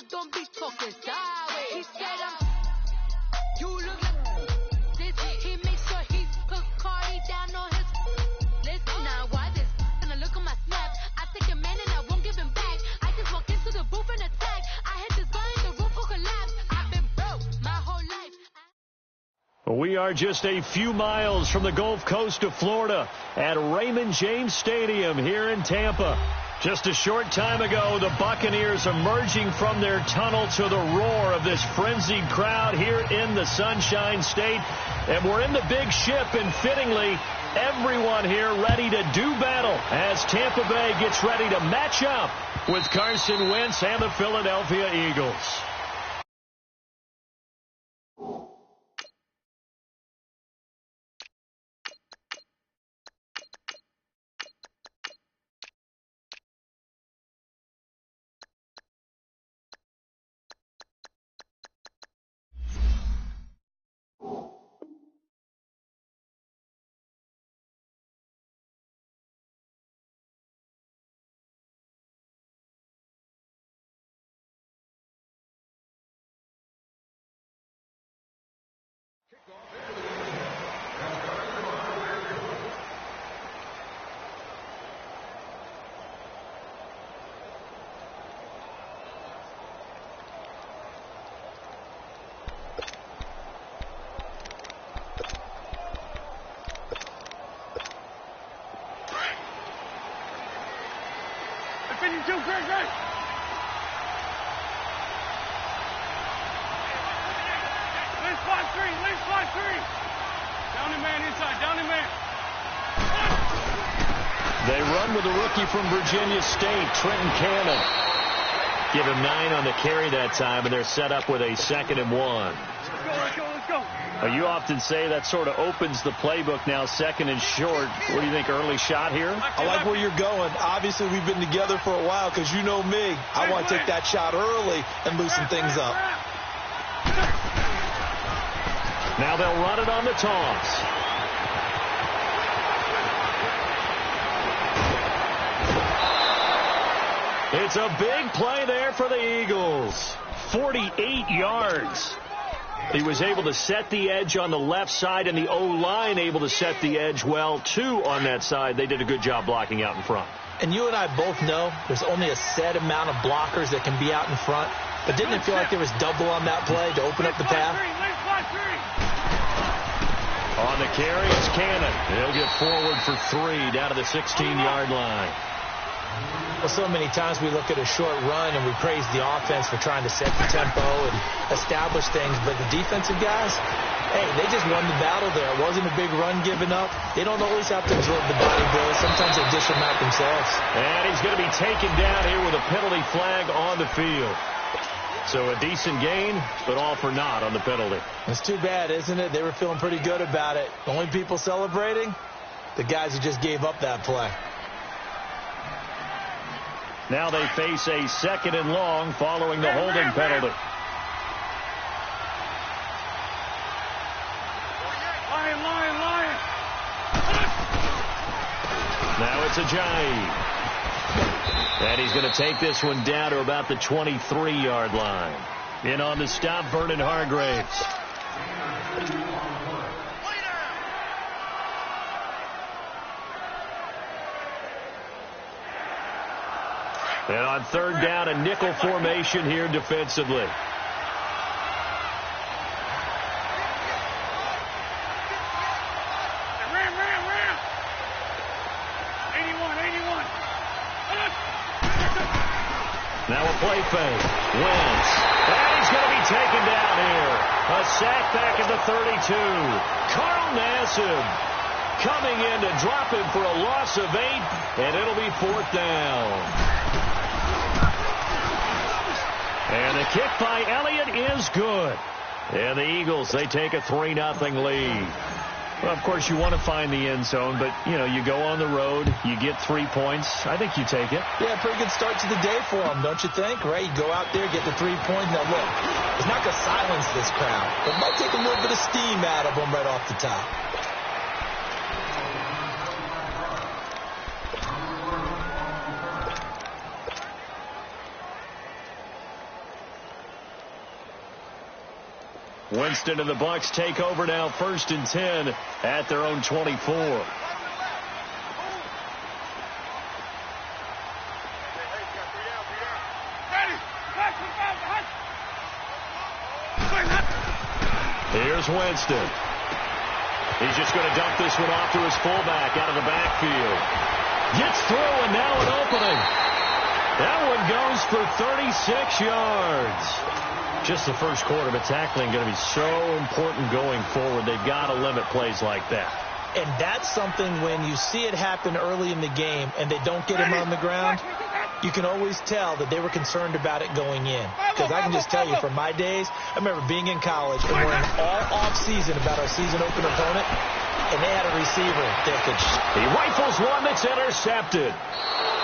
don't be talking sideways. He said you look like this. He makes sure he put Cardi down on his list. Now why this? And I look on my snap. I take a man and I won't give him back. I just walk into the booth and attack. I hit this guy in the roof will collapse. I've been broke my whole life. We are just a few miles from the Gulf Coast of Florida at Raymond James Stadium here in Tampa. Just a short time ago, the Buccaneers emerging from their tunnel to the roar of this frenzied crowd here in the Sunshine State. And we're in the big ship, and fittingly, everyone here ready to do battle as Tampa Bay gets ready to match up with Carson Wentz and the Philadelphia Eagles. They run with a rookie from Virginia State, Trenton Cannon. Give him 9 on the carry that time, and they're set up with a 2nd and 1. Let's go. Well, you often say that sort of opens the playbook now, 2nd and short. What do you think, early shot here? I like where you're going. Obviously, we've been together for a while because you know me. I want to take that shot early and loosen things up. Now they'll run it on the toss. It's a big play there for the Eagles. 48 yards. He was able to set the edge on the left side, and the O-line able to set the edge well, too, on that side. They did a good job blocking out in front. And you and I both know there's only a set amount of blockers that can be out in front. But didn't it feel like there was double on that play to open up the path? On the carry, it's Cannon. He'll get forward for 3 down to the 16-yard line. Well, so many times we look at a short run and we praise the offense for trying to set the tempo and establish things. But the defensive guys, hey, they just won the battle there. It wasn't a big run given up. They don't always have to absorb the body blows. Sometimes they dish them out themselves. And he's going to be taken down here with a penalty flag on the field. So a decent gain, but all for naught on the penalty. It's too bad, isn't it? They were feeling pretty good about it. The only people celebrating, the guys who just gave up that play. Now they face a 2nd and long following the holding penalty. Lion. Now it's jjae187's. And he's going to take this one down to about the 23-yard line. In on the stop, Vernon Hargraves. And on 3rd down, a nickel formation here defensively. Ram. 81. Now a play fake. Wentz. And he's going to be taken down here. A sack back at the 32. Carl Nassib coming in to drop him for a loss of 8, and it'll be 4th down. And the kick by Elliott is good. And the Eagles, they take a 3-0 lead. Well, of course, you want to find the end zone, but, you know, you go on the road, you get 3 points. I think you take it. Yeah, pretty good start to the day for them, don't you think? Right? You go out there, get the 3 points. Now, look, it's not going to silence this crowd, but it might take a little bit of steam out of them right off the top. Winston and the Bucs take over now, 1st and 10 at their own 24. Here's Winston. He's just going to dump this one off to his fullback out of the backfield. Gets through, and now an opening. That one goes for 36 yards. Just the first quarter, but tackling going to be so important going forward. They've got to limit plays like that. And that's something when you see it happen early in the game and they don't get him on the ground, you can always tell that they were concerned about it going in. Because I can just tell you from my days, I remember being in college and worrying all off-season about our season opener opponent, and they had a receiver that could... He rifles one that's intercepted.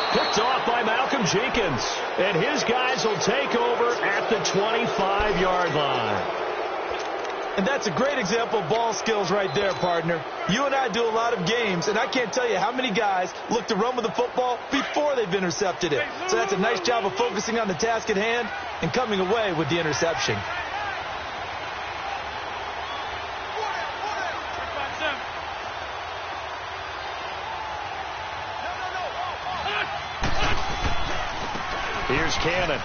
Picked off by Malcolm Jenkins. And his guys will take over at the 25-yard line. And that's a great example of ball skills right there, partner. You and I do a lot of games, and I can't tell you how many guys look to run with the football before they've intercepted it. So that's a nice job of focusing on the task at hand and coming away with the interception. Here's Cannon.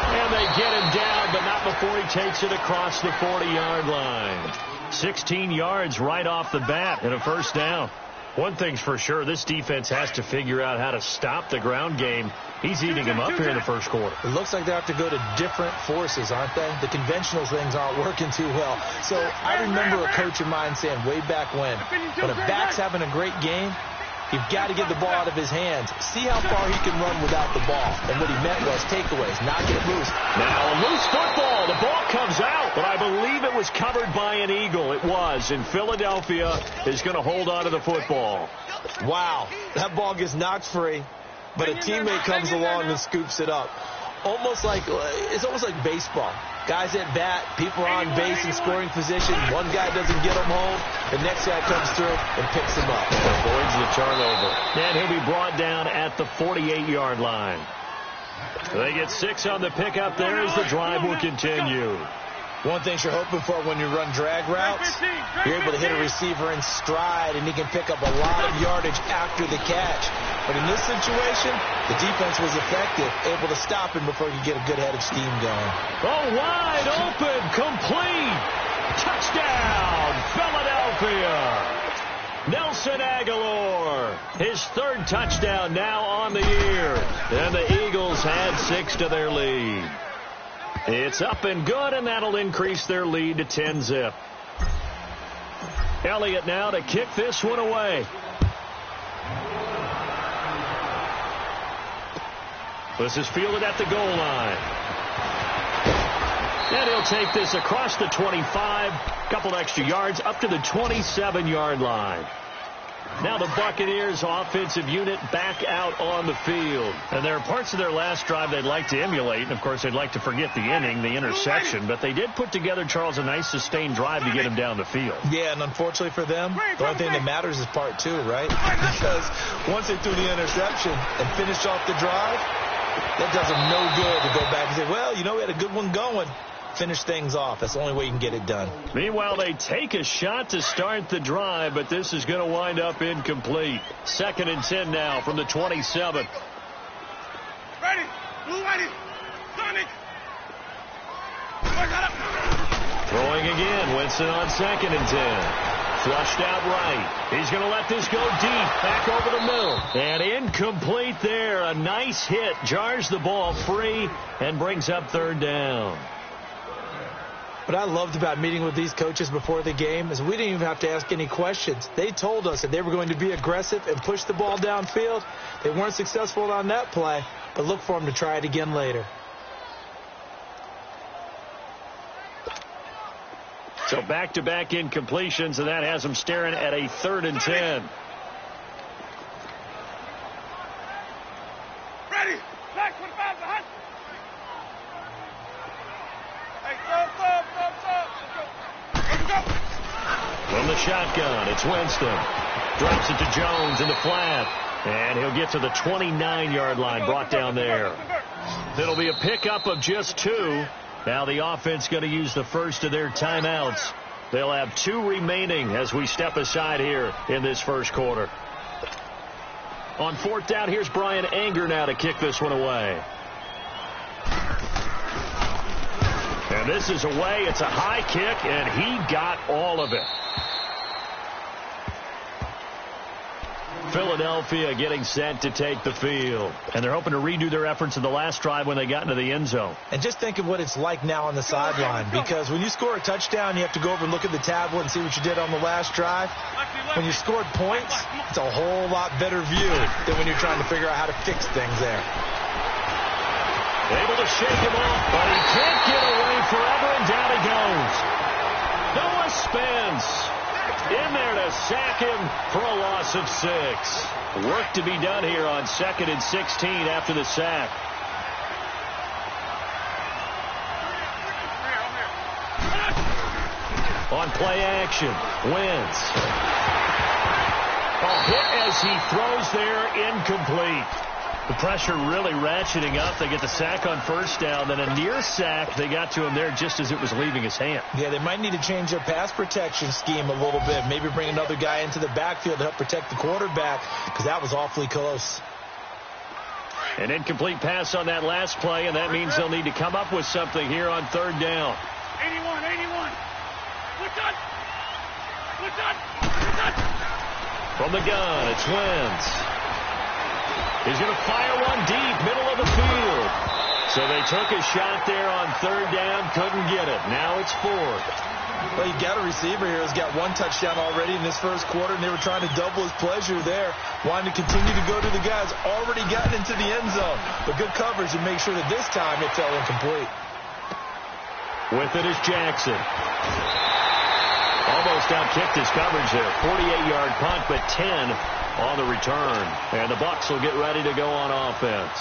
And they get him down, but not before he takes it across the 40-yard line. 16 yards right off the bat and a first down. One thing's for sure, this defense has to figure out how to stop the ground game. He's eating him up here in the first quarter. It looks like they have to go to different forces, aren't they? The conventional things aren't working too well. So I remember a coach of mine saying way back when a back's having a great game, you've got to get the ball out of his hands. See how far he can run without the ball. And what he meant was takeaways, not get loose. Now a loose football. The ball comes out, but I believe it was covered by an Eagle. It was. And Philadelphia is going to hold on to the football. Wow. That ball gets knocked free, but a teammate comes along and scoops it up. It's almost like baseball. Guys at bat, people are on base in scoring position. One guy doesn't get him home. The next guy comes through and picks him up. Avoids the turnover. And he'll be brought down at the 48-yard line. They get 6 on the pickup there as the drive will continue. One thing you're hoping for when you run drag routes, you're able to hit a receiver in stride, and he can pick up a lot of yardage after the catch. But in this situation, the defense was effective, able to stop him before you get a good head of steam going. Oh, wide open, complete. Touchdown, Philadelphia. Nelson Aguilar, his 3rd touchdown now on the year. And the Eagles had 6 to their lead. It's up and good, and that'll increase their lead to 10-zip. Elliott now to kick this one away. This is fielded at the goal line. And he'll take this across the 25, couple extra yards, up to the 27-yard line. Now the Buccaneers offensive unit back out on the field. And there are parts of their last drive they'd like to emulate. And, of course, they'd like to forget the inning, the interception. But they did put together, Charles, a nice sustained drive to get him down the field. Yeah, and unfortunately for them, the only thing that matters is part 2, right? Because once they threw the interception and finished off the drive, that does them no good to go back and say, well, you know, we had a good one going. Finish things off. That's the only way you can get it done. Meanwhile, they take a shot to start the drive, but this is going to wind up incomplete. 2nd and 10 now from the 27. Ready. Blue ready. Sonic. Throwing again. Winston on 2nd and 10. Flushed out right. He's going to let this go deep. Back over the middle. And incomplete there. A nice hit. Jars the ball free and brings up 3rd down. What I loved about meeting with these coaches before the game is we didn't even have to ask any questions. They told us that they were going to be aggressive and push the ball downfield. They weren't successful on that play, but look for them to try it again later. So back-to-back incompletions, and that has them staring at a 3rd and 10. Ready. Back 25 behind. From the shotgun, it's Winston. Drops it to Jones in the flat. And he'll get to the 29-yard line, brought down there. It'll be a pickup of just 2. Now the offense going to use the first of their timeouts. They'll have 2 remaining as we step aside here in this first quarter. On 4th down, here's Brian Anger now to kick this one away. And this is away. It's a high kick, and he got all of it. Philadelphia getting set to take the field. And they're hoping to redo their efforts in the last drive when they got into the end zone. And just think of what it's like now on the sideline, because when you score a touchdown, you have to go over and look at the tablet and see what you did on the last drive. When you scored points, it's a whole lot better view than when you're trying to figure out how to fix things there. Able to shake him off, but he can't get away forever, and down he goes. Noah Spence in there to sack him for a loss of 6. Work to be done here on 2nd and 16 after the sack. On play action, Wentz. A hit as he throws there, incomplete. The pressure really ratcheting up. They get the sack on 1st down, then a near sack. They got to him there just as it was leaving his hand. Yeah, they might need to change their pass protection scheme a little bit. Maybe bring another guy into the backfield to help protect the quarterback, because that was awfully close. An incomplete pass on that last play, and that means they'll need to come up with something here on 3rd down. 81. What's up? What's up? What's up? From the gun, it's Wentz. He's going to fire one deep, middle of the field. So they took a shot there on 3rd down, couldn't get it. Now it's 4th. Well, you got a receiver here who's got 1 touchdown already in this first quarter, and they were trying to double his pleasure there, wanting to continue to go to the guys already gotten into the end zone. But good coverage and make sure that this time it fell incomplete. With it is Jackson. Almost outkicked his coverage there. 48-yard punt, but 10 on the return. And the Bucs will get ready to go on offense.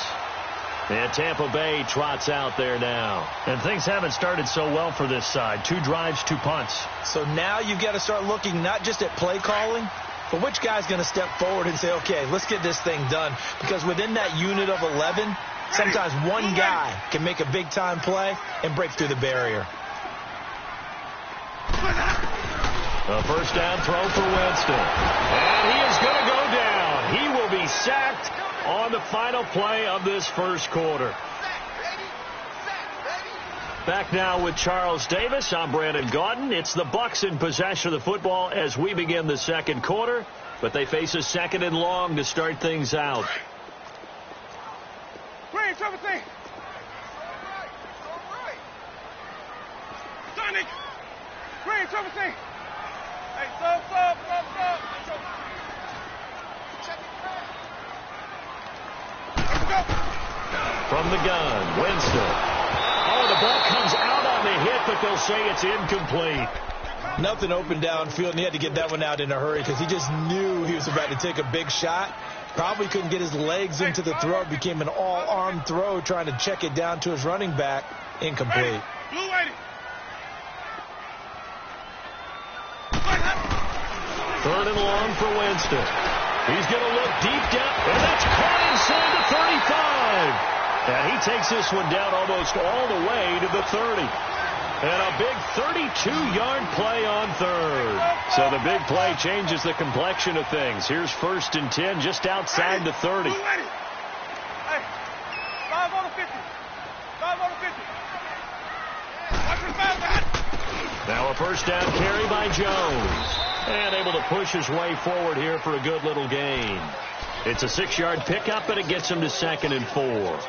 And Tampa Bay trots out there now. And things haven't started so well for this side. 2 drives, 2 punts. So now you've got to start looking not just at play calling, but which guy's going to step forward and say, okay, let's get this thing done. Because within that unit of 11, sometimes one guy can make a big-time play and break through the barrier. A 1st down throw for Winston. And he is going to go down. He will be sacked on the final play of this first quarter. Back now with Charles Davis. I'm Brandon Gaudin. It's the Bucs in possession of the football as we begin the second quarter. But they face a 2nd and long to start things out. Green, trouble thing. Sonic. Green, trouble thing. Hey, stop. From the gun, Winston. Oh, the ball comes out on the hit, but they'll say it's incomplete. Nothing open downfield, and he had to get that one out in a hurry because he just knew he was about to take a big shot. Probably couldn't get his legs into the throw. It became an all-arm throw trying to check it down to his running back. Incomplete. Blue lady. 3rd and long for Winston. He's going to look deep down, and that's caught inside the 35. And he takes this one down almost all the way to the 30. And a big 32-yard play on 3rd. So the big play changes the complexion of things. Here's 1st and 10 just outside the 30. Hey, 5 on the 50. 5 on the 50. Watch his mouth. Now a 1st down carry by Jones. And able to push his way forward here for a good little gain. It's a 6-yard pickup, but it gets him to 2nd and 4.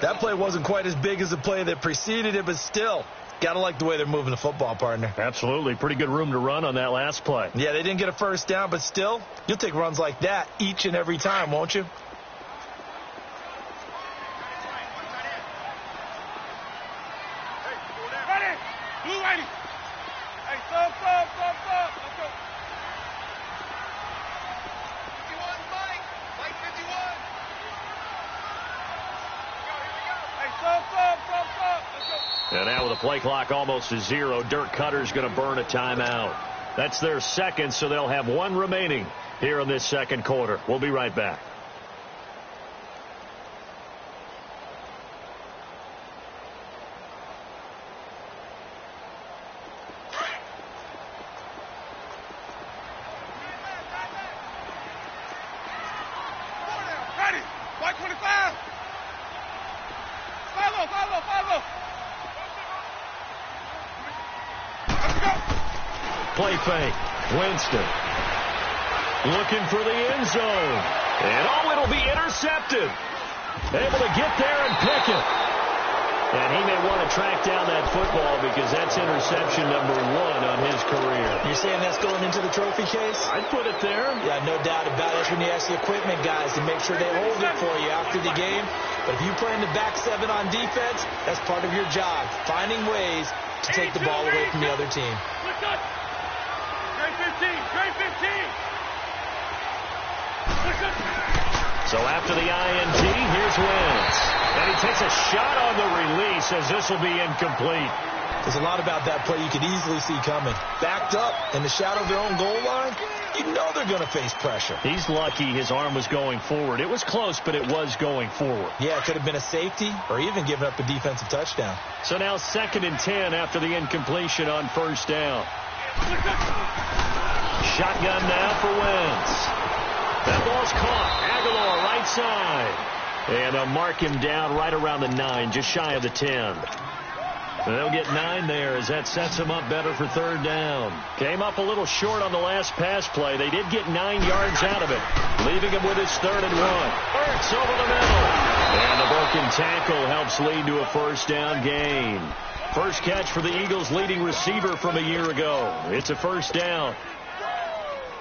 That play wasn't quite as big as the play that preceded it, but still, got to like the way they're moving the football, partner. Absolutely. Pretty good room to run on that last play. Yeah, they didn't get a 1st down, but still, you'll take runs like that each and every time, won't you? Ready. Blue lady. Hey, stop. Let's go. 51, Mike 51. Hey, stop. Let's go. And now with the play clock almost to 0, Dirk Cutter's going to burn a timeout. That's their 2nd, so they'll have 1 remaining here in this second quarter. We'll be right back. Play fake. Winston. Looking for the end zone. And it'll be intercepted. Able to get there and pick it. And he may want to track down that football because that's interception number 1 on his career. You're saying that's going into the trophy case? I'd put it there. Yeah, no doubt about it. That's when you ask the equipment guys to make sure they hold it for you after the game. But if you play in the back 7 on defense, that's part of your job, finding ways to take the ball away from the other team. Grade 15, grade 15. So after the INT, here's Wentz. And he takes a shot on the release as this will be incomplete. There's a lot about that play you could easily see coming. Backed up in the shadow of their own goal line, you know they're going to face pressure. He's lucky his arm was going forward. It was close, but it was going forward. Yeah, it could have been a safety or even given up a defensive touchdown. So now 2nd and 10 after the incompletion on 1st down. Shotgun now for Wentz. That ball's caught. Aguilar right side. And they'll mark him down right around the 9, just shy of the 10. And they'll get 9 there as that sets him up better for 3rd down. Came up a little short on the last pass play. They did get 9 yards out of it, leaving him with his 3rd and 1. Ertz over the middle. And the broken tackle helps lead to a 1st down gain. First catch for the Eagles' leading receiver from a year ago. It's a 1st down.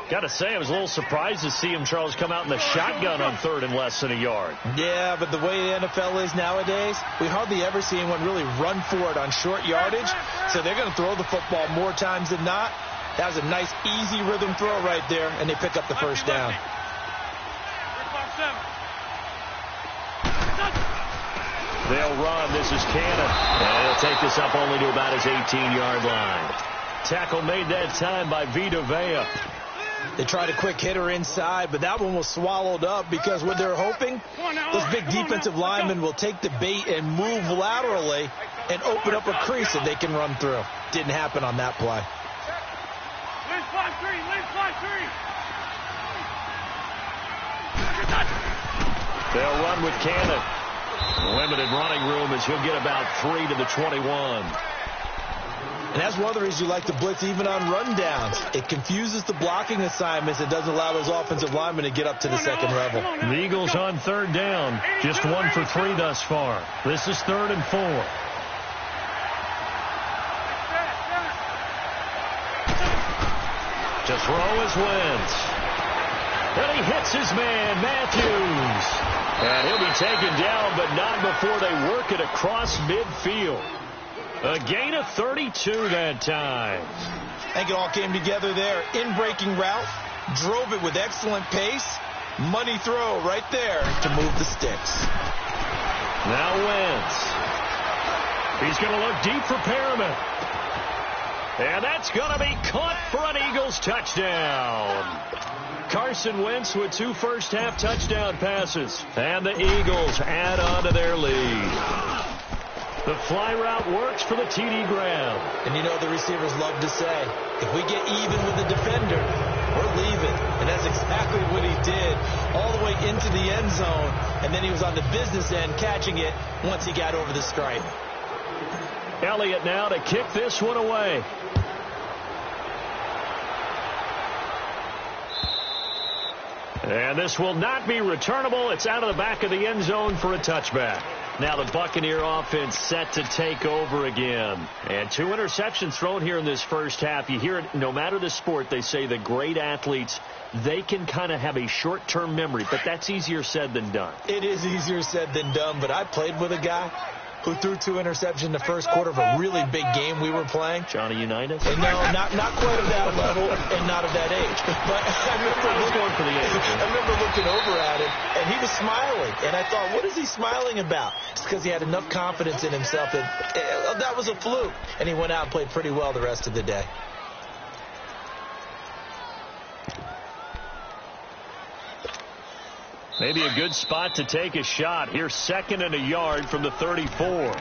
Got to say, I was a little surprised to see him, Charles, come out in the shotgun on 3rd and less than a yard. Yeah, but the way the NFL is nowadays, we hardly ever see anyone really run for it on short yardage. So they're going to throw the football more times than not. That was a nice, easy rhythm throw right there, and they pick up the 1st down. They'll run. This is Cannon. And he'll take this up only to about his 18-yard line. Tackle made that time by Vita Vea. They tried a quick hitter inside, but that one was swallowed up because what they're hoping, those big defensive linemen will take the bait and move laterally and open up a crease that they can run through. Didn't happen on that play. Lynch 5-3, Lynch 5-3. They'll run with Cannon. Limited running room as he'll get about 3 to the 21. And that's one of the reasons you like to blitz even on rundowns. It confuses the blocking assignments. It doesn't allow those offensive linemen to get up to the 2nd level. The Eagles on 3rd down. Just 1 for 3 thus far. This is 3rd and 4. To throw is Wentz. And he hits his man, Matthews. And he'll be taken down, but not before they work it across midfield. A gain of 32 that time. I think it all came together there. In-breaking route, drove it with excellent pace. Money throw right there to move the sticks. Now Wentz. He's going to look deep for Perriman. And that's going to be caught for an Eagles touchdown. Carson Wentz with 2 first-half touchdown passes. And the Eagles add on to their lead. The fly route works for the TD grab. And you know the receivers love to say, if we get even with the defender, we're leaving. And that's exactly what he did all the way into the end zone. And then he was on the business end catching it once he got over the stripe. Elliott now to kick this one away. And this will not be returnable. It's out of the back of the end zone for a touchback. Now the Buccaneer offense set to take over again. And 2 interceptions thrown here in this first half. You hear it no matter the sport. They say the great athletes, they can kind of have a short-term memory. But that's easier said than done. It is easier said than done. But I played with a guy who threw 2 interceptions in the first quarter of a really big game we were playing. Johnny Unitas? And no, not quite at that level and not at that age. But I remember looking over at him, and he was smiling. And I thought, what is he smiling about? It's because he had enough confidence in himself that was a fluke. And he went out and played pretty well the rest of the day. Maybe a good spot to take a shot. Here's 2nd and a yard from the 34.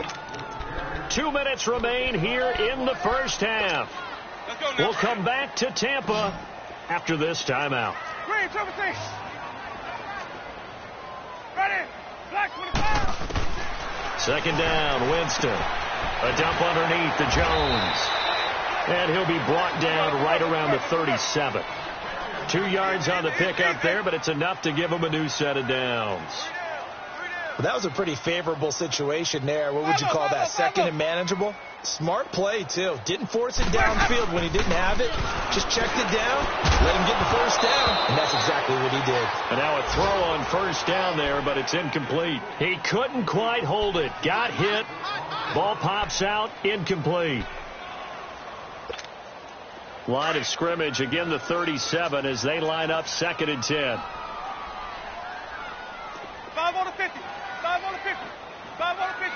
2 minutes remain here in the first half. We'll come back to Tampa after this timeout. Green, 17. Ready. Black 25. 2nd down, Winston. A dump underneath to Jones. And he'll be brought down right around the 37. 2 yards on the pickup there, but it's enough to give him a new set of downs. Well, that was a pretty favorable situation there. What would you call that? Second and manageable? Smart play, too. Didn't force it downfield when he didn't have it. Just checked it down, let him get the first down, and that's exactly what he did. And now a throw on first down there, but it's incomplete. He couldn't quite hold it. Got hit. Ball pops out. Incomplete. Line of scrimmage, again the 37 as they line up 2nd and 10. 5 on the 50. 5 on the 50. 5 on the 50.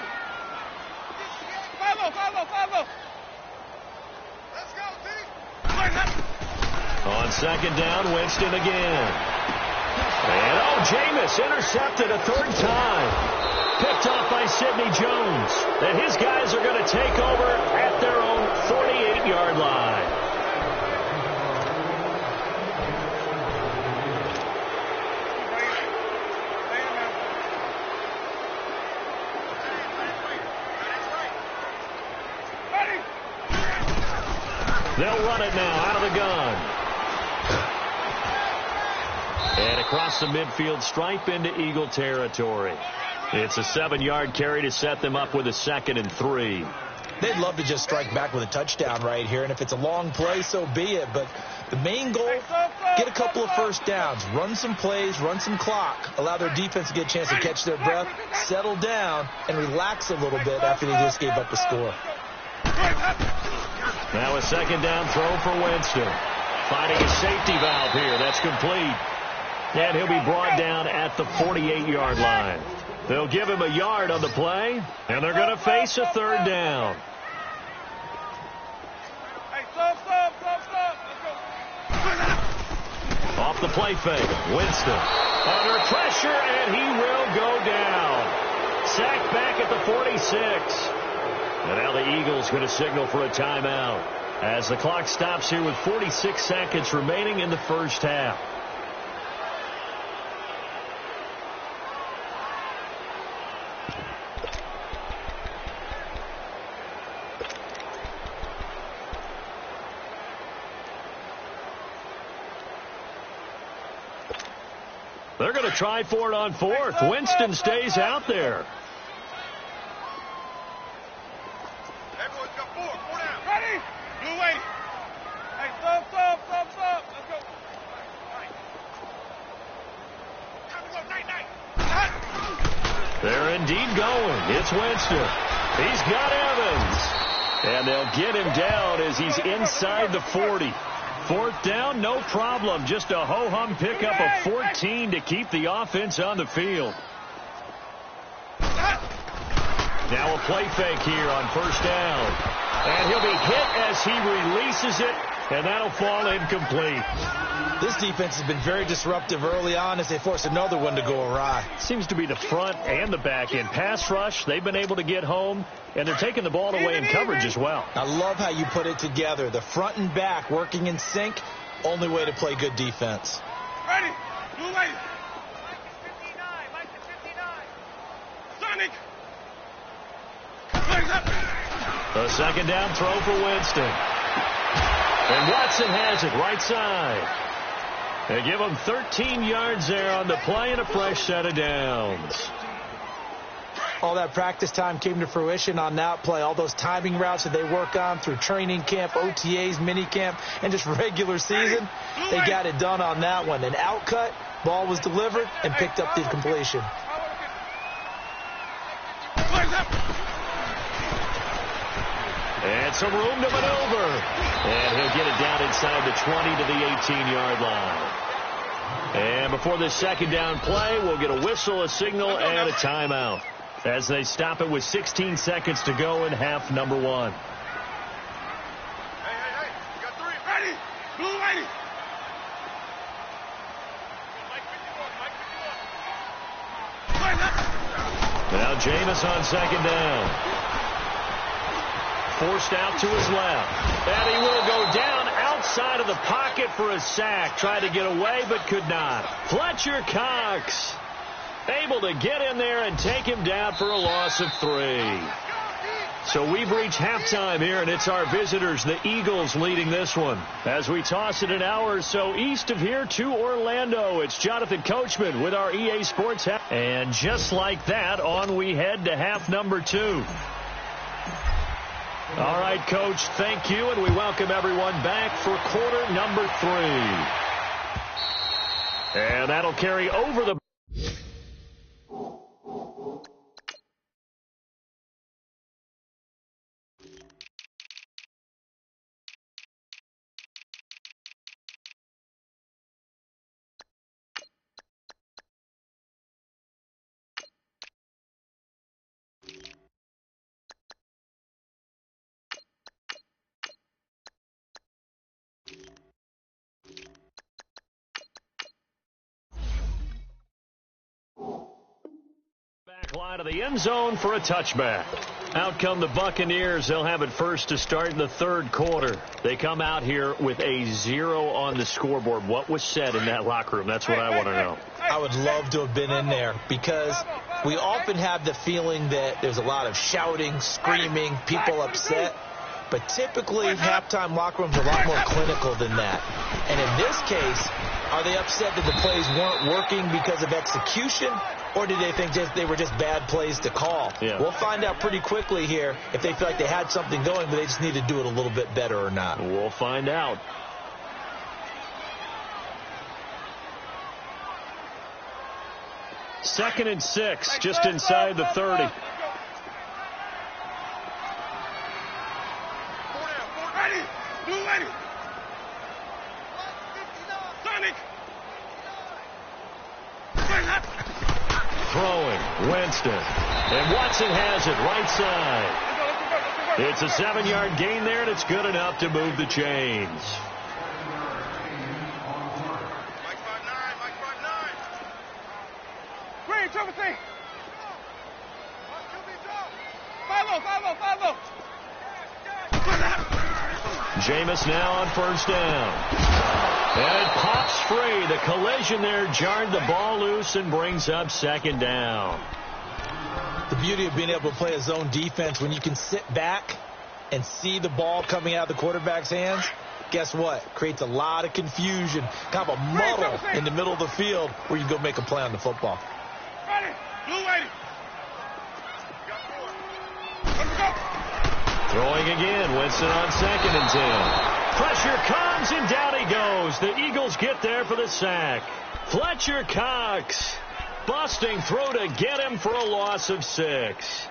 5-0. Let's go, T. On 2nd down, Winston again. And Jameis intercepted a 3rd time. Picked off by Sidney Jones. And his guys are going to take over at their own 48-yard line. They'll run it now out of the gun. And across the midfield stripe into Eagle territory. It's a 7-yard carry to set them up with a 2nd and 3. They'd love to just strike back with a touchdown right here, and if it's a long play, so be it. But the main goal, get a couple of first downs, run some plays, run some clock, allow their defense to get a chance to catch their breath, settle down, and relax a little bit after they just gave up the score. Now a 2nd down throw for Winston. Finding a safety valve here. That's complete. And he'll be brought down at the 48-yard line. They'll give him a yard on the play, and they're going to face a 3rd down. Hey, stop. Off the play fake, Winston under pressure, and he will go down. Sacked back at the 46. And now the Eagles going to signal for a timeout as the clock stops here with 46 seconds remaining in the first half. They're going to try for it on 4th. Winston stays out there. Everyone's got 4 down. Ready? Blue 80. Hey, stop. Let's go. Night. They're indeed going. It's Winston. He's got Evans. And they'll get him down as he's inside the 40. 4th down, no problem. Just a ho-hum pickup of 14 to keep the offense on the field. Now a play fake here on 1st down. And he'll be hit as he releases it, and that'll fall incomplete. This defense has been very disruptive early on as they force another one to go awry. Seems to be the front and the back end. Pass rush, they've been able to get home, and they're taking the ball away in coverage as well. I love how you put it together. The front and back working in sync, only way to play good defense. Ready? Blue 80. Mike is 59. Sonic. A 2nd down throw for Winston. And Watson has it right side. They give him 13 yards there on the play and a fresh set of downs. All that practice time came to fruition on that play. All those timing routes that they work on through training camp, OTAs, mini camp, and just regular season, they got it done on that one. An outcut, ball was delivered, and picked up the completion. And some room to maneuver. And he'll get it down inside the 20 to the 18-yard line. And before this 2nd down play, we'll get a whistle, a signal, and a timeout as they stop it with 16 seconds to go in half number 1. Hey. You got 3. Ready? Blue 80. Now Jameis on 2nd down. Forced out to his left. And he will go down outside of the pocket for a sack. Tried to get away, but could not. Fletcher Cox able to get in there and take him down for a loss of 3. So we've reached halftime here, and it's our visitors, the Eagles, leading this one. As we toss it an hour or so east of here to Orlando, it's Jonathan Coachman with our EA Sports half. And just like that, on we head to half number 2. All right, Coach, thank you, and we welcome everyone back for quarter number 3. And that'll carry over the... line of the end zone for a touchback. Out come the Buccaneers. They'll have it first to start in the third quarter. They come out here with a 0 on the scoreboard. What was said in that locker room? That's what I want to know. I would love to have been in there because we often have the feeling that there's a lot of shouting, screaming, people upset. But typically, halftime locker rooms are a lot more clinical than that. And in this case, are they upset that the plays weren't working because of execution, or did they think they were just bad plays to call? Yeah. We'll find out pretty quickly here if they feel like they had something going, but they just need to do it a little bit better or not. We'll find out. Second and 6, just inside the 30. Throwing, Winston. And Watson has it right side. It's a 7-yard gain there, and it's good enough to move the chains. Mike 5-9, Mike 5-9. Green, triple C. 5-0. Jameis now on first down. And it pops free. The collision there jarred the ball loose and brings up second down. The beauty of being able to play a zone defense when you can sit back and see the ball coming out of the quarterback's hands, guess what? Creates a lot of confusion, kind of a muddle in the middle of the field where you go make a play on the football. Ready. Blue lady. Let's go. Throwing again, Winston on second and 10. Pressure comes, and down he goes. The Eagles get there for the sack. Fletcher Cox busting through to get him for a loss of 6.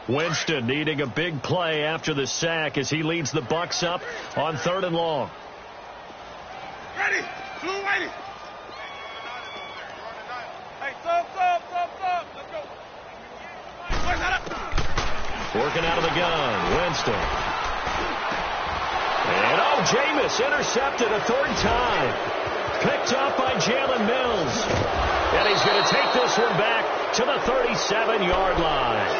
Winston needing a big play after the sack as he leads the Bucs up on 3rd and long. Ready. Blue lady. Hey, stop. Let's go. Working out of the gun, Winston. And Jameis intercepted a 3rd time. Picked up by Jalen Mills. And he's going to take this one back to the 37-yard line.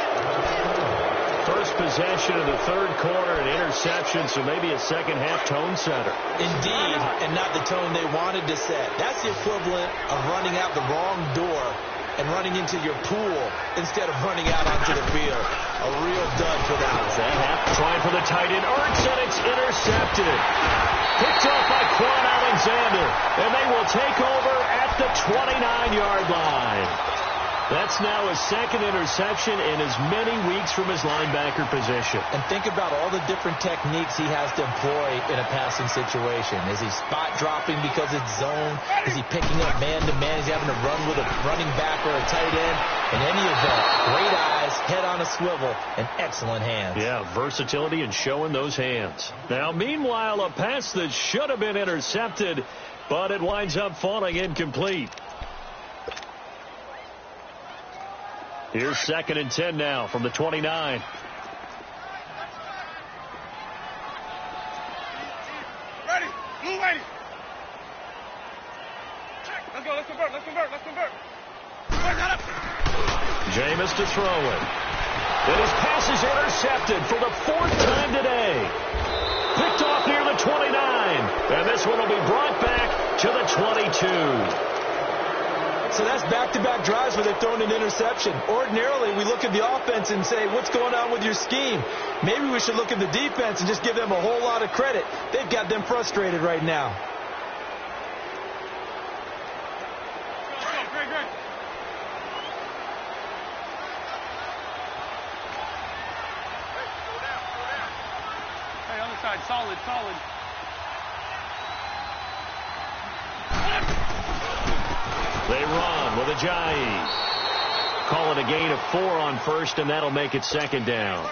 First possession of the 3rd quarter, an interception, so maybe a second-half tone setter. Indeed, and not the tone they wanted to set. That's the equivalent of running out the wrong door and running into your pool instead of running out onto the field. A real dud for that one. Trying for the tight end, Ertz, and it's intercepted. Picked off by Quan Alexander, and they will take over at the 29-yard line. That's now his 2nd interception in as many weeks from his linebacker position. And think about all the different techniques he has to employ in a passing situation. Is he spot dropping because it's zone? Is he picking up man-to-man? Is he having to run with a running back or a tight end? In any event, great eyes, head on a swivel, and excellent hands. Yeah, versatility and showing those hands. Now, meanwhile, a pass that should have been intercepted, but it winds up falling incomplete. Here's 2nd and 10 now from the 29. Ready. Blue lady. Let's go. Let's convert. Jameis to throw it. And his pass is intercepted for the 4th time today. this one will be brought back to the 22. So that's back-to-back drives where they've thrown an interception. Ordinarily, we look at the offense and say, what's going on with your scheme? Maybe we should look at the defense and just give them a whole lot of credit. They've got them frustrated right now. Hey, other side, solid, solid. They run with a jjae. Call it a gain of 4 on first, and that'll make it second down.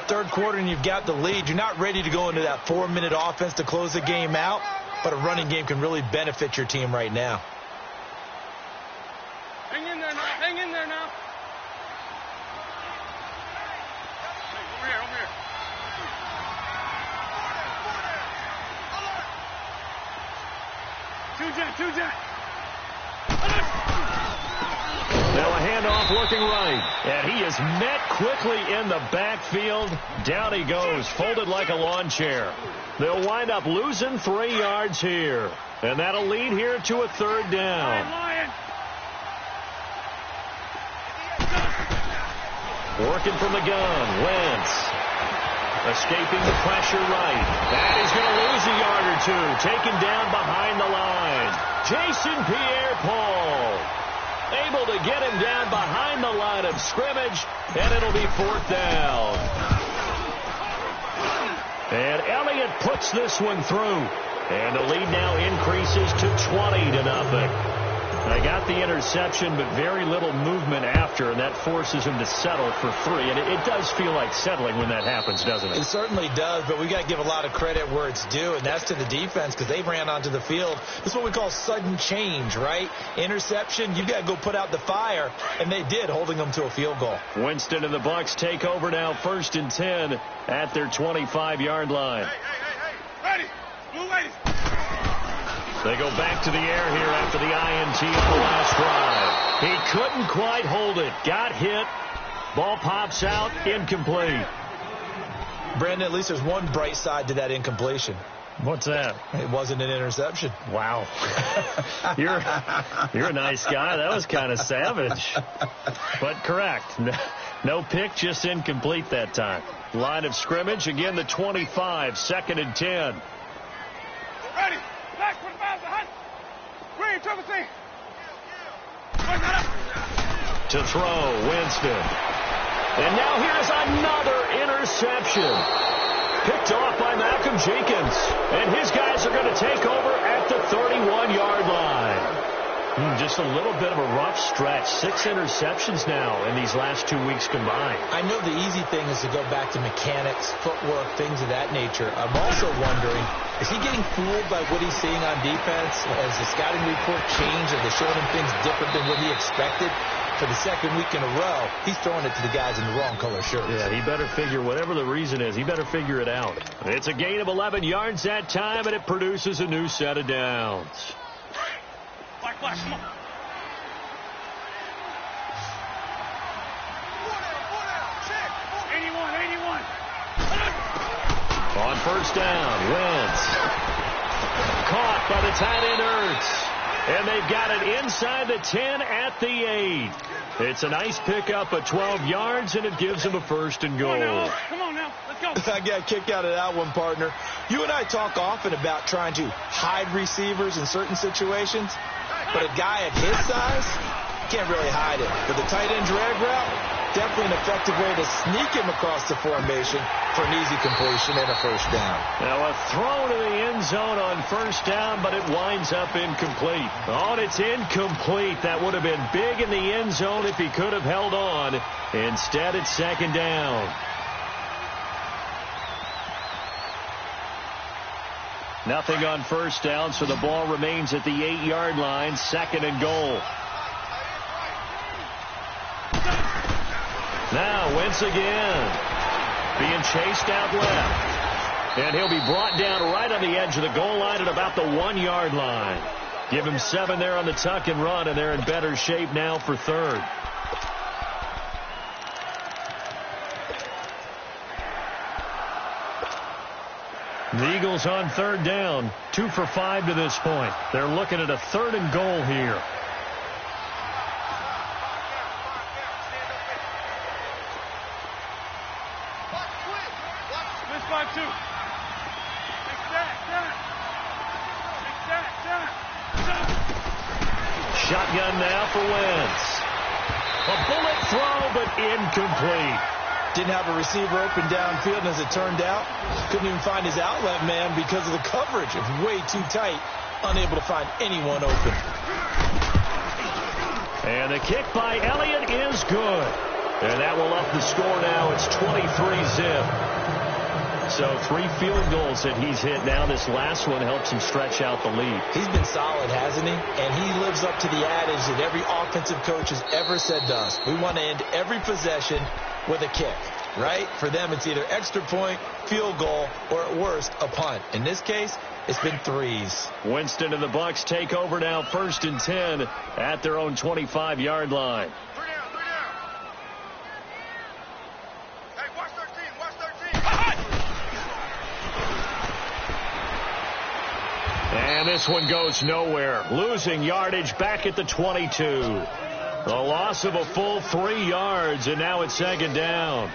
Third quarter, and you've got the lead. You're not ready to go into that 4-minute offense to close the game out, but a running game can really benefit your team right now. Hang in there now. Hang in there now. Hey, over here, over here. Two-jet. Now a handoff looking right, and he is met quickly in the backfield. Down he goes, folded like a lawn chair. They'll wind up losing 3 yards here, and that'll lead here to a third down. Working from the gun, Wentz. Escaping the pressure right. That is going to lose a yard or 2. Taken down behind the line. Jason Pierre-Paul able to get him down behind the line of scrimmage, and it'll be 4th down. And Elliott puts this one through, and the lead now increases to 20-0. They got the interception, but very little movement after, and that forces him to settle for 3. And it does feel like settling when that happens, doesn't it? It certainly does, but we got to give a lot of credit where it's due, and that's to the defense because they ran onto the field. This is what we call sudden change, right? Interception, you got to go put out the fire, and they did, holding them to a field goal. Winston and the Bucs take over now, 1st and 10 at their 25-yard line. Hey. Ready. Blue ladies. They go back to the air here after the INT on the last drive. He couldn't quite hold it. Got hit. Ball pops out. Incomplete. Brandon, at least there's one bright side to that incompletion. What's that? It wasn't an interception. Wow. You're a nice guy. That was kind of savage. But correct. No pick, just incomplete that time. Line of scrimmage, again the 25, 2nd and 10. Ready. Back for the bounce. Hunt. Green, triple C. To throw, Winston. And now here's another interception. Picked off by Malcolm Jenkins. And his guys are going to take over at the 31-yard line. Just a little bit of a rough stretch. 6 interceptions now in these last 2 weeks combined. I know the easy thing is to go back to mechanics, footwork, things of that nature. I'm also wondering, is he getting fooled by what he's seeing on defense? Has the scouting report changed? Are they showing him things different than what he expected? For the 2nd week in a row, he's throwing it to the guys in the wrong color shirts. Yeah, he better figure, whatever the reason is, he better figure it out. It's a gain of 11 yards that time, and it produces a new set of downs. Flash, come on. On 1st down, Wentz. Caught by the tight end Ertz. And they've got it inside the 10 at the 8. It's a nice pickup of 12 yards, and it gives them a 1st and goal. Come on now. Let's go. I got kicked out of that one, partner. You and I talk often about trying to hide receivers in certain situations, but a guy at his size can't really hide it. But the tight end drag route, definitely an effective way to sneak him across the formation for an easy completion and a 1st down. Now a throw to the end zone on 1st down, but it winds up incomplete. Oh, and it's incomplete. That would have been big in the end zone if he could have held on. Instead, it's 2nd down. Nothing on 1st down, so the ball remains at the 8-yard line, 2nd and goal. Now, Wentz again. Being chased out left. And he'll be brought down right on the edge of the goal line at about the 1-yard line. Give him 7 there on the tuck and run, and they're in better shape now for 3rd. The Eagles on third down, 2 for 5 to this point. They're looking at a 3rd and goal here. Shotgun now for Wentz. A bullet throw, but incomplete. Didn't have a receiver open downfield, and as it turned out, couldn't even find his outlet man because of the coverage. It was way too tight, unable to find anyone open. And the kick by Elliott is good. And that will up the score now. It's 23-zip. So 3 field goals that he's hit now. This last one helps him stretch out the lead. He's been solid, hasn't he? And he lives up to the adage that every offensive coach has ever said to us. We want to end every possession with a kick, right? For them, it's either extra point, field goal, or at worst, a punt. In this case, it's been 3s. Winston and the Bucs take over now, 1st and 10 at their own 25-yard line. And this one goes nowhere. Losing yardage back at the 22. A loss of a full 3 yards, and now it's 2nd down.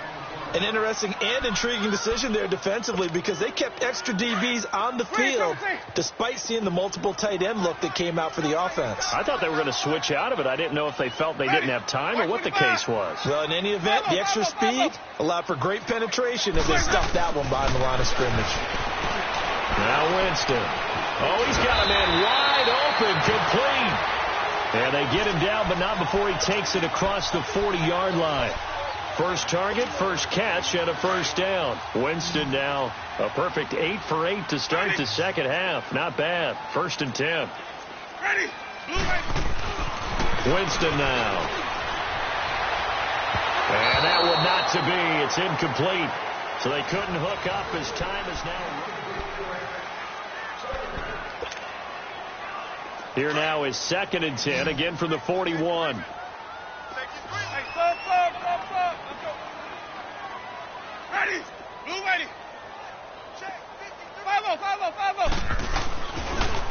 An interesting and intriguing decision there defensively because they kept extra DBs on the field despite seeing the multiple tight end look that came out for the offense. I thought they were going to switch out of it. I didn't know if they felt they didn't have time or what the case was. Well, in any event, the extra speed allowed for great penetration as they stuffed that one behind the line of scrimmage. Now Winston. Oh, he's got a man wide open, complete. And they get him down, but not before he takes it across the 40-yard line. First target, first catch, and a 1st down. Winston now a perfect 8 for 8 to start the second half. Not bad. 1st and 10. Ready. Winston now. And that one not to be. It's incomplete. So they couldn't hook up as time is now. Here now is 2nd and 10, again from the 41. Hey, stop. Ready. Blue ready. Check. 5-0.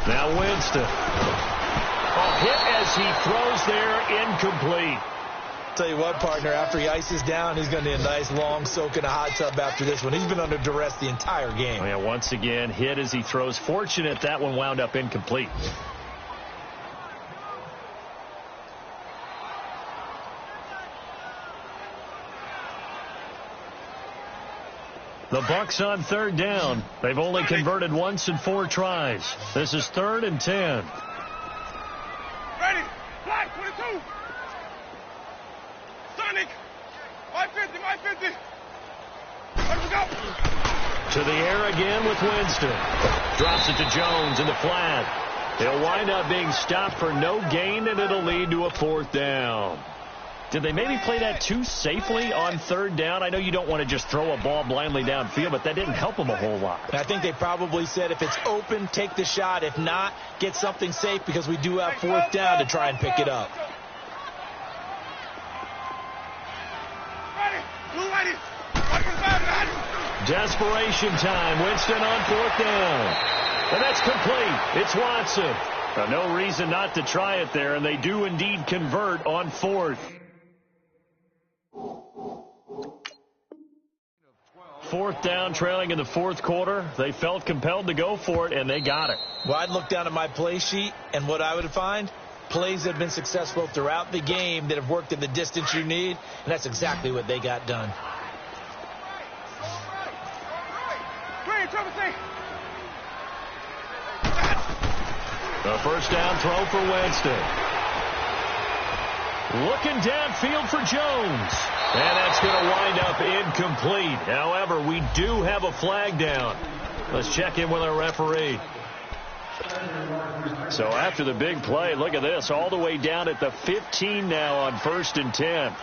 Now Winston. A hit as he throws there, incomplete. Tell you what, partner, after he ices down, he's going to need a nice long soak in a hot tub after this one. He's been under duress the entire game. Oh, yeah, once again, hit as he throws. Fortunate that one wound up incomplete. The Bucs on 3rd down. They've only converted once in 4 tries. This is 3rd and 10. Ready. Black 22. Sonic. 550. Let's go. To the air again with Winston. Drops it to Jones in the flat. He'll wind up being stopped for no gain, and it'll lead to a 4th down. Did they maybe play that too safely on 3rd down? I know you don't want to just throw a ball blindly downfield, but that didn't help them a whole lot. I think they probably said if it's open, take the shot. If not, get something safe because we do have 4th down to try and pick it up. Desperation time. Winston on 4th down. And that's complete. It's Watson. No reason not to try it there, and they do indeed convert on 4th. 4th down, trailing in the 4th quarter. They felt compelled to go for it, and they got it. Well, I'd look down at my play sheet, and what I would find, plays that have been successful throughout the game that have worked in the distance you need, and that's exactly what they got done. The 1st down throw for Winston. Looking downfield for Jones. And that's going to wind up incomplete. However, we do have a flag down. Let's check in with our referee. So after the big play, look at this. All the way down at the 15 now on 1st and 10.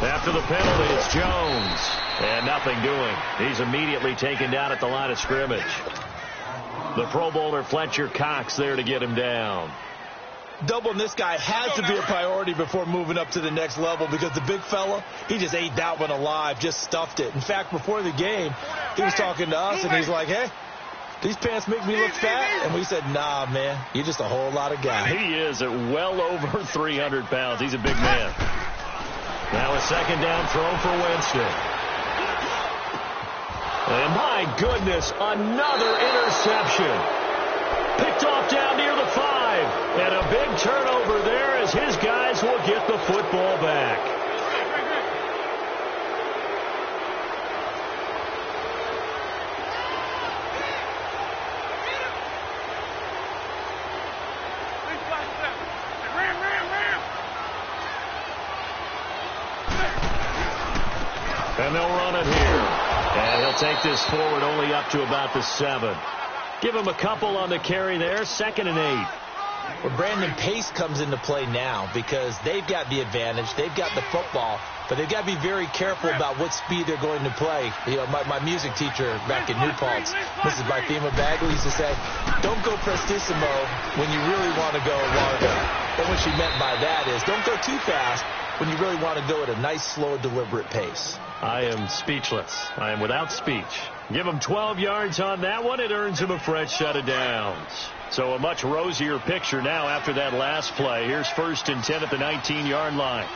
After the penalty, it's Jones. And nothing doing. He's immediately taken down at the line of scrimmage. The Pro Bowler Fletcher Cox there to get him down. Doubling this guy has to be a priority before moving up to the next level because the big fella, he just ate that one alive, just stuffed it. In fact, before the game, he was talking to us, and he's like, hey, these pants make me look fat. And we said, nah, man, you're just a whole lot of guy. He is at well over 300 pounds. He's a big man. Now a second down throw for Winston. And my goodness, another interception. Picked off down near the 5. And a big turnover there as his guys will get the football back. And they'll run it here. And he'll take this forward only up to about the 7. Give him a couple on the carry there. 2nd and 8. Well, Brandon, pace comes into play now because they've got the advantage. They've got the football, but they've got to be very careful about what speed they're going to play. You know, my music teacher back in New Paltz, Mrs. Bythema Bagley, used to say, don't go prestissimo when you really want to go largo. And what she meant by that is don't go too fast when you really want to go at a nice, slow, deliberate pace. I am speechless. I am without speech. Give him 12 yards on that one. It earns him a fresh set of downs. So a much rosier picture now after that last play. Here's 1st and 10 at the 19-yard line.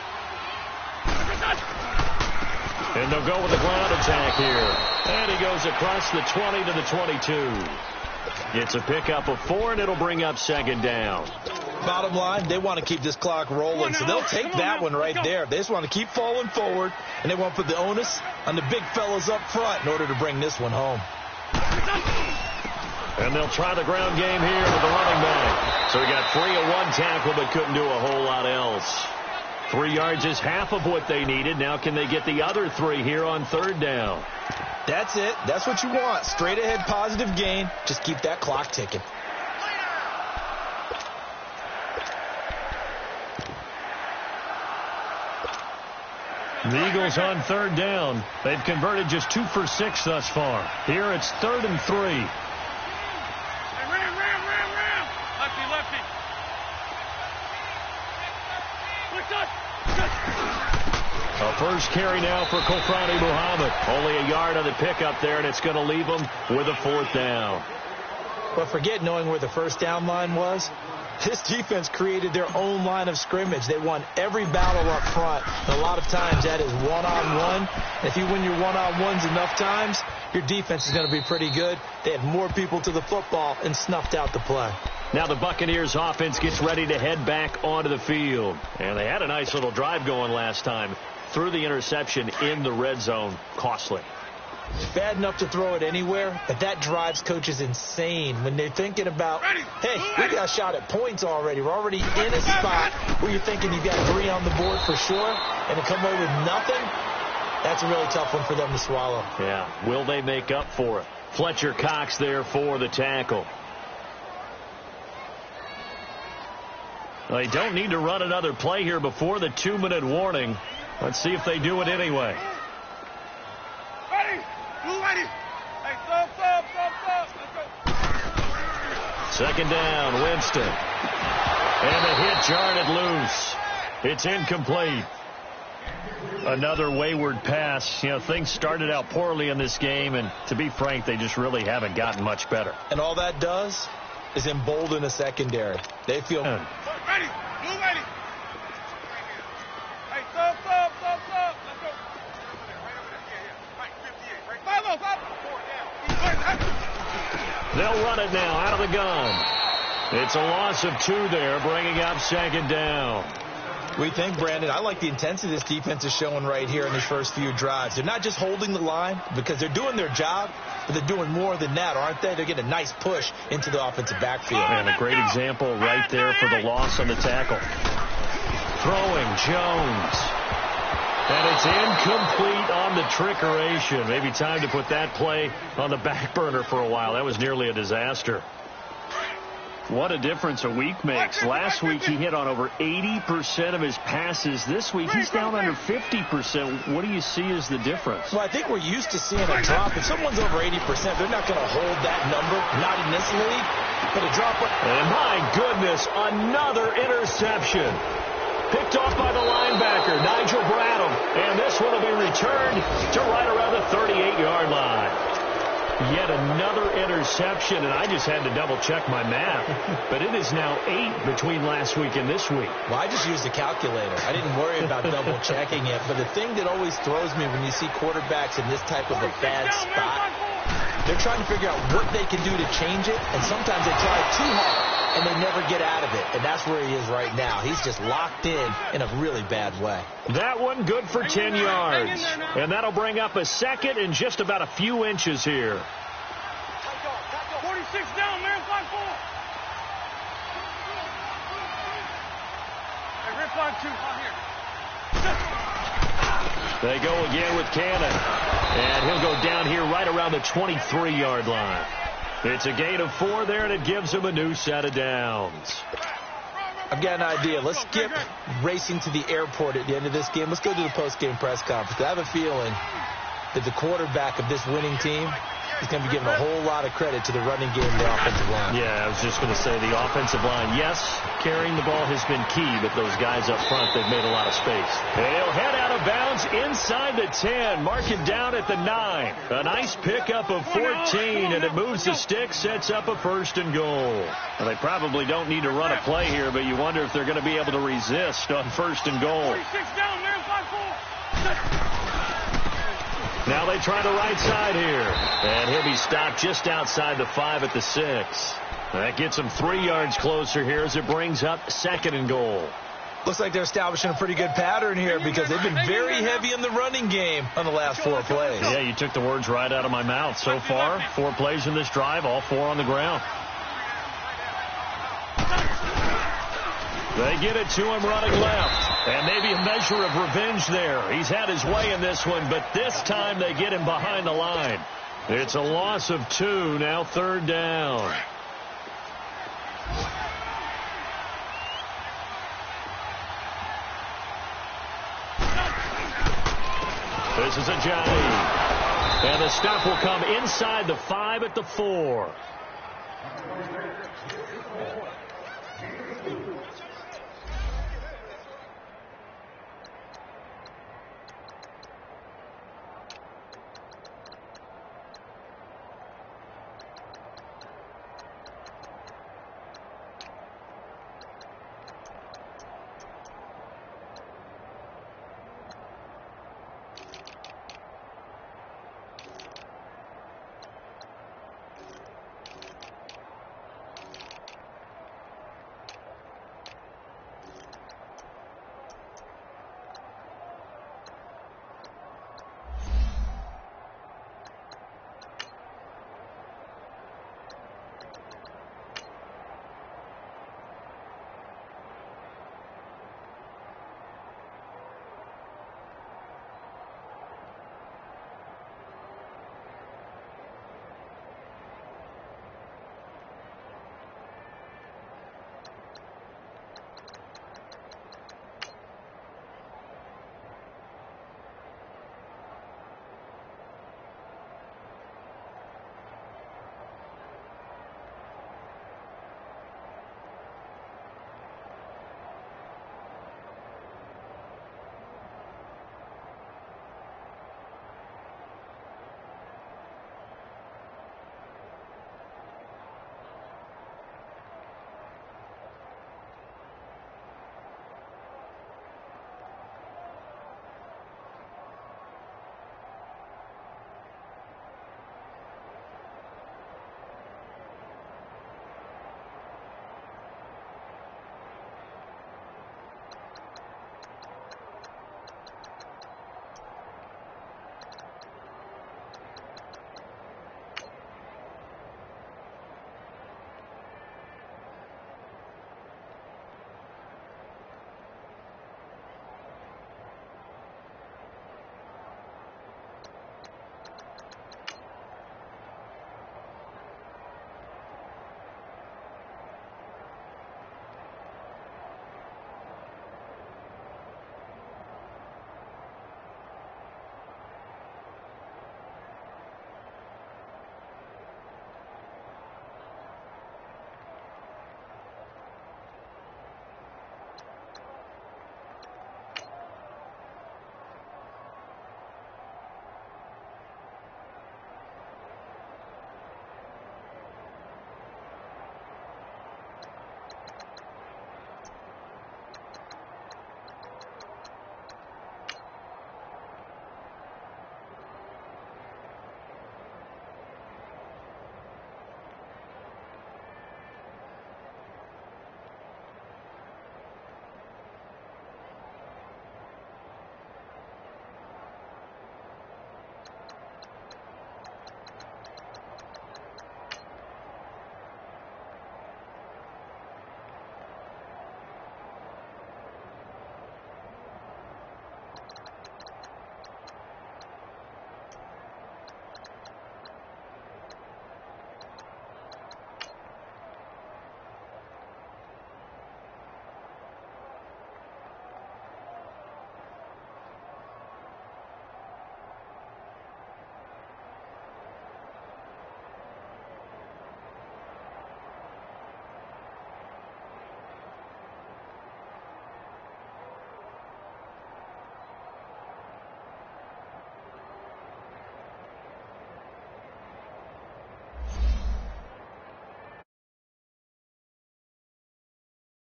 And they'll go with the ground attack here. And he goes across the 20 to the 22. It's a pickup of 4, and it'll bring up 2nd down. Bottom line, they want to keep this clock rolling, so they'll take that one right there. They just want to keep falling forward, and they want to put the onus on the big fellas up front in order to bring this one home. And they'll try the ground game here with the running back. So he got free of one tackle, but couldn't do a whole lot else. 3 yards is half of what they needed. Now can they get the other 3 here on 3rd down? That's it. That's what you want. Straight ahead positive gain. Just keep that clock ticking. The Eagles on 3rd down. They've converted just 2 for 6 thus far. Here it's 3rd and 3. Hey, ram. Lefty. A first carry now for Kofrani Muhammad. Only a yard on the pickup there, and it's going to leave them with a 4th down. But forget knowing where the first down line was. This defense created their own line of scrimmage. They won every battle up front. And a lot of times that is one-on-one. If you win your one-on-ones enough times, your defense is going to be pretty good. They had more people to the football and snuffed out the play. Now the Buccaneers offense gets ready to head back onto the field. And they had a nice little drive going last time. Threw the interception in the red zone. Costly. Bad enough to throw it anywhere, but that drives coaches insane when they're thinking about, hey, we got a shot at points already. We're already in a spot where you're thinking you've got 3 on the board for sure, and to come away with nothing, that's a really tough one for them to swallow. Yeah, will they make up for it? Fletcher Cox there for the tackle. They don't need to run another play here before the 2-minute warning. Let's see if they do it anyway. Hey, stop. Let's go. 2nd down, Winston. And the hit jarred loose. It's incomplete. Another wayward pass. You know, things started out poorly in this game, and to be frank, they just really haven't gotten much better. And all that does is embolden a secondary. They feel... Ready. Blue ready. Hey, stop. Let's go. Right, 58. Right. 5 down. They'll run it now out of the gun. It's a loss of 2 there, bringing up 2nd down. We think, Brandon, I like the intensity this defense is showing right here in these first few drives. They're not just holding the line because they're doing their job, but they're doing more than that, aren't they? They're getting a nice push into the offensive backfield. And a great example right there for the loss on the tackle. Throwing Jones. And it's incomplete on the trickeration. Maybe time to put that play on the back burner for a while. That was nearly a disaster. What a difference a week makes. Last week he hit on over 80% of his passes. This week he's down under 50%. What do you see as the difference? Well, I think we're used to seeing a drop. If someone's over 80%, they're not going to hold that number, not in this league. But a drop. And my goodness, another interception. Picked off by the linebacker, Nigel Bradham. And this one will be returned to right around the 38-yard line. Yet another interception, and I just had to double-check my math. But it is now 8 between last week and this week. Well, I just used the calculator. I didn't worry about double-checking it. But the thing that always throws me when you see quarterbacks in this type of a bad spot, they're trying to figure out what they can do to change it, and sometimes they try too hard, and they never get out of it. And that's where he is right now. He's just locked in a really bad way. That one good for 10 yards. And that'll bring up a second and just about a few inches here. 46 down, man. 5-4. Hey, rip 5-2. Here. They go again with Cannon. And he'll go down here right around the 23-yard line. It's a gain of 4 there, and it gives him a new set of downs. I've got an idea. Let's skip racing to the airport at the end of this game. Let's go to the post-game press conference. I have a feeling that the quarterback of this winning team is going to be giving a whole lot of credit to the running game and the offensive line. Yeah, I was just going to say the offensive line, yes, carrying the ball has been key, but those guys up front, they've made a lot of space. He'll head out of bounds inside the 10, mark it down at the 9. A nice pickup of 14, and it moves the stick, sets up a 1st and goal. Well, they probably don't need to run a play here, but you wonder if they're going to be able to resist on 1st and goal. 46 down, man. 5-4. Now they try the right side here. And he'll be stopped just outside the 5 at the 6. That gets him 3 yards closer here as it brings up 2nd and goal. Looks like they're establishing a pretty good pattern here because they've been very heavy in the running game on the last 4 plays. Yeah, you took the words right out of my mouth. So far, 4 plays in this drive, all 4 on the ground. They get it to him running left. And maybe a measure of revenge there. He's had his way in this one, but this time they get him behind the line. It's a loss of 2, now 3rd down. This is a jjae. And the stop will come inside the 5 at the 4.